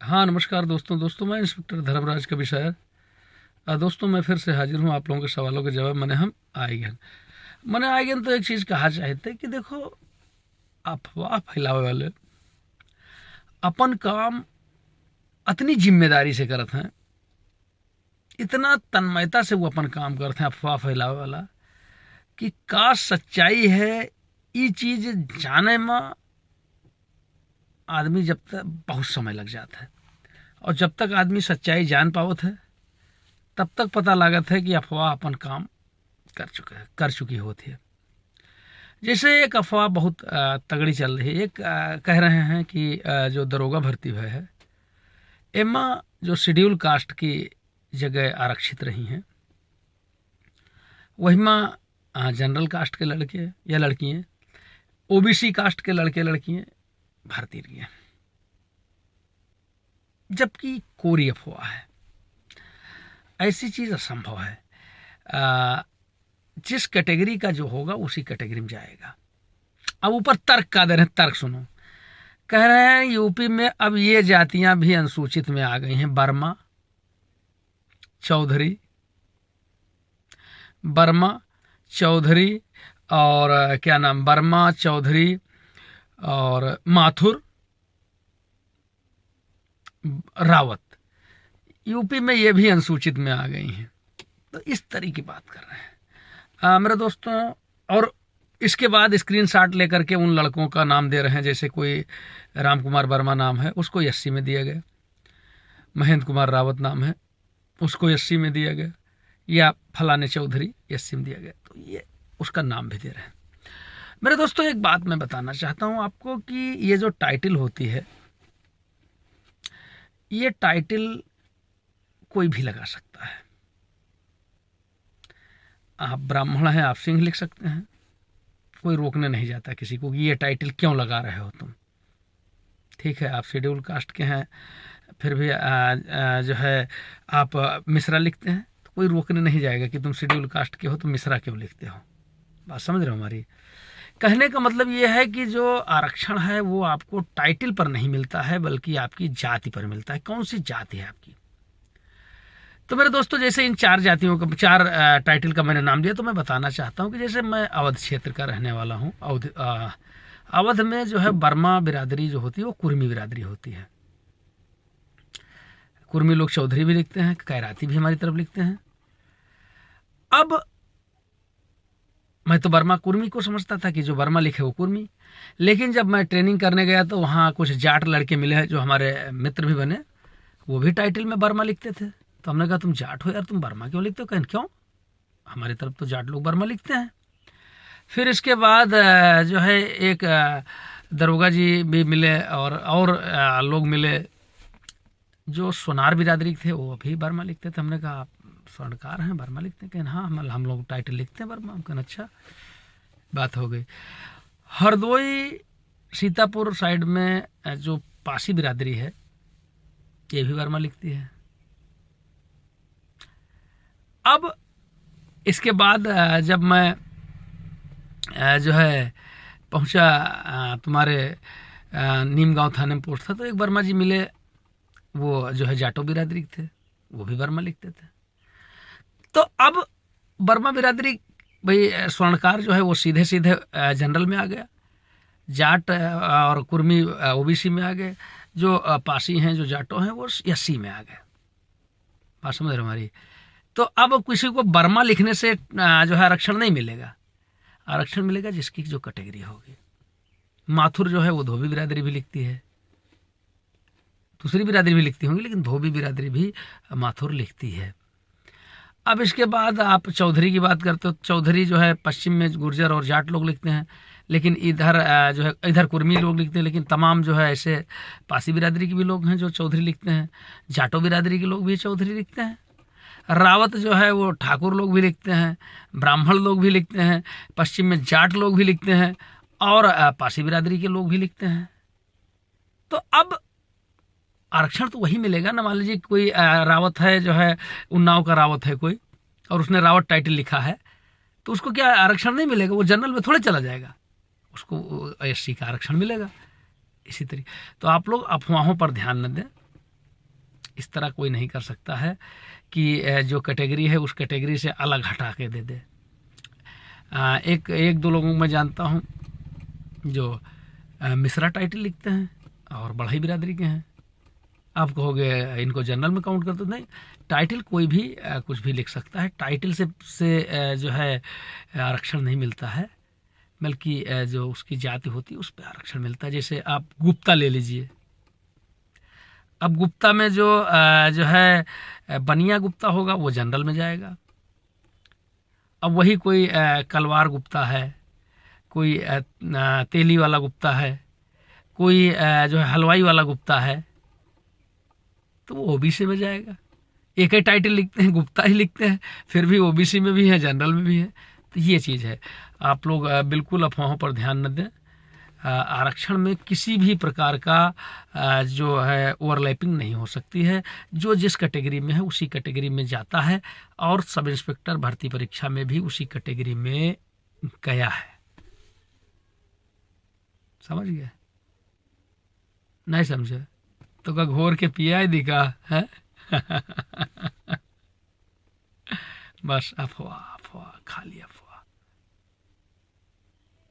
हाँ, नमस्कार दोस्तों मैं इंस्पेक्टर धर्मराज कवि शायर। दोस्तों मैं फिर से हाजिर हूँ आप लोगों के सवालों के जवाब हम आएगन। मैंने आएगन तो एक चीज़ कहा चाहते कि देखो, अफवाह फैलावे वाले अपन काम इतनी जिम्मेदारी से करत हैं, इतना तन्मयता से वो अपन काम करते हैं अफवाह फैलावे वाला, कि का सच्चाई है ये चीज़ जाने में आदमी जब तक बहुत समय लग जाता है, और जब तक आदमी सच्चाई जान पावत है तब तक पता लागत है कि अफवाह अपन काम कर चुकी होती है। जैसे एक अफवाह बहुत तगड़ी चल रही है। एक कह रहे हैं कि जो दरोगा भर्ती हुआ है एमा जो शेड्यूल कास्ट की जगह आरक्षित रही हैं, वही में जनरल कास्ट के लड़के या लड़कियाँ, ओबीसी कास्ट के लड़के लड़कियाँ भर्ती रही हैं, जबकि कोरी अफवाह है। ऐसी चीज़ असंभव है। जिस कैटेगरी का जो होगा उसी कैटेगरी में जाएगा। अब ऊपर तर्क का दे रहे हैं, तर्क सुनो। कह रहे हैं यूपी में अब ये जातियां भी अनुसूचित में आ गई हैं। वर्मा चौधरी और क्या नाम, वर्मा चौधरी और माथुर रावत, यूपी में ये भी अनुसूचित में आ गई हैं। तो इस तरह की बात कर रहे हैं मेरे दोस्तों। और इसके बाद स्क्रीनशॉट लेकर के उन लड़कों का नाम दे रहे हैं, जैसे कोई राम कुमार वर्मा नाम है, उसको एससी में दिया गया। महेंद्र कुमार रावत नाम है, उसको एससी में दिया गया। या फलाने चौधरी एससी में दिया गया। तो ये उसका नाम भी दे रहे हैं। मेरे दोस्तों एक बात मैं बताना चाहता हूँ आपको कि ये जो टाइटल होती है, ये टाइटल कोई भी लगा सकता है। आप ब्राह्मण हैं, आप सिंह लिख सकते हैं, कोई रोकने नहीं जाता किसी को कि ये टाइटल क्यों लगा रहे हो तुम। ठीक है, आप शेड्यूल कास्ट के हैं, फिर भी जो है आप मिश्रा लिखते हैं, तो कोई रोकने नहीं जाएगा कि तुम शेड्यूल कास्ट के हो तो मिश्रा क्यों लिखते हो। बात समझ रहे हो हमारी। कहने का मतलब ये है कि जो आरक्षण है वो आपको टाइटल पर नहीं मिलता है, बल्कि आपकी जाति पर मिलता है। कौन सी जाति है आपकी। तो मेरे दोस्तों जैसे इन चार जातियों का, चार टाइटल का मैंने नाम दिया, तो मैं बताना चाहता हूँ कि जैसे मैं अवध क्षेत्र का रहने वाला हूँ। अवध में जो है वर्मा बिरादरी जो होती है वो कुर्मी बिरादरी होती है। कुर्मी लोग चौधरी भी लिखते हैं, कैराती भी हमारी तरफ लिखते हैं। अब मैं तो वर्मा कुर्मी को समझता था कि जो वर्मा लिखे वो कुर्मी, लेकिन जब मैं ट्रेनिंग करने गया तो वहाँ कुछ जाट लड़के मिले जो हमारे मित्र भी बने, वो भी टाइटल में वर्मा लिखते थे। तो हमने कहा तुम जाट हो यार, तुम वर्मा क्यों लिखते हो। कहें क्यों, हमारी तरफ तो जाट लोग वर्मा लिखते हैं। फिर इसके बाद जो है एक दरोगा जी भी मिले, और लोग मिले जो सोनार बिरादरी थे, वो भी वर्मा लिखते थे। हमने कहा आप स्वर्णकार हैं, वर्मा लिखते हैं। कहें हाँ, हम लोग टाइटल लिखते हैं वर्मा। हम कहें अच्छा, बात हो गई। हरदोई सीतापुर साइड में जो पासी बिरादरी है, ये भी वर्मा लिखती है। अब इसके बाद जब मैं जो है पहुंचा तुम्हारे नीमगांव थाने में पोस्ट था, तो एक वर्मा जी मिले, वो जो है जाटो बिरादरी थे, वो भी वर्मा लिखते थे। तो अब वर्मा बिरादरी भाई, स्वर्णकार जो है वो सीधे सीधे जनरल में आ गया, जाट और कुर्मी ओबीसी में आ गए, जो पासी हैं, जो जाटो हैं, वो एससी में आ गए। बात समझ रहे हमारी। तो अब किसी को वर्मा लिखने से जो है आरक्षण नहीं मिलेगा। आरक्षण मिलेगा जिसकी जो कैटेगरी होगी। माथुर जो है वो धोबी बिरादरी भी लिखती है, दूसरी बिरादरी भी लिखती होंगी, लेकिन धोबी बिरादरी भी माथुर लिखती है। अब इसके बाद आप चौधरी की बात करते हो, चौधरी जो है पश्चिम में गुर्जर और जाट लोग लिखते हैं, लेकिन इधर जो है इधर कुर्मी लोग लिखते हैं। लेकिन तमाम जो है ऐसे पासी बिरादरी के भी लोग हैं जो चौधरी लिखते हैं, जाटो बिरादरी के लोग भी चौधरी लिखते हैं। रावत जो है वो ठाकुर लोग भी लिखते हैं, ब्राह्मण लोग भी लिखते हैं, पश्चिम में जाट लोग भी लिखते हैं, और पासी बिरादरी के लोग भी लिखते हैं। तो अब आरक्षण तो वही मिलेगा ना। मान लीजिए कोई रावत है, जो है उन्नाव का रावत है कोई, और उसने रावत टाइटल लिखा है, तो उसको क्या आरक्षण नहीं मिलेगा, वो जनरल में थोड़े चला जाएगा, उसको एससी का आरक्षण मिलेगा। इसी तरीके तो आप लोग अफवाहों पर ध्यान न दें, इस तरह कोई नहीं कर सकता है कि जो कैटेगरी है उस कैटेगरी से अलग हटा के दे दे। एक दो लोगों को मैं जानता हूँ जो मिश्रा टाइटल लिखते हैं और बढ़ई बिरादरी के हैं। आप कहोगे इनको जनरल में काउंट कर दो, नहीं, टाइटल कोई भी कुछ भी लिख सकता है। टाइटल से जो है आरक्षण नहीं मिलता है, बल्कि जो उसकी जाति होती है उस पर आरक्षण मिलता है। जैसे आप गुप्ता ले लीजिए, अब गुप्ता में जो है बनिया गुप्ता होगा वो जनरल में जाएगा। अब वही कोई कलवार गुप्ता है, कोई तेली वाला गुप्ता है, कोई जो है हलवाई वाला गुप्ता है, तो वो ओबीसी में जाएगा। एक ही टाइटल लिखते हैं, गुप्ता ही लिखते हैं, फिर भी ओबीसी में भी है, जनरल में भी है। तो ये चीज़ है, आप लोग बिल्कुल अफवाहों पर ध्यान न दें। आरक्षण में किसी भी प्रकार का जो है ओवरलैपिंग नहीं हो सकती है। जो जिस कैटेगरी में है उसी कैटेगरी में जाता है, और सब इंस्पेक्टर भर्ती परीक्षा में भी उसी कैटेगरी में गया है। समझ गए? नहीं समझे तो का घोर के पिया दिखा है। बस अफवाह अफवाह खाली अफवाह।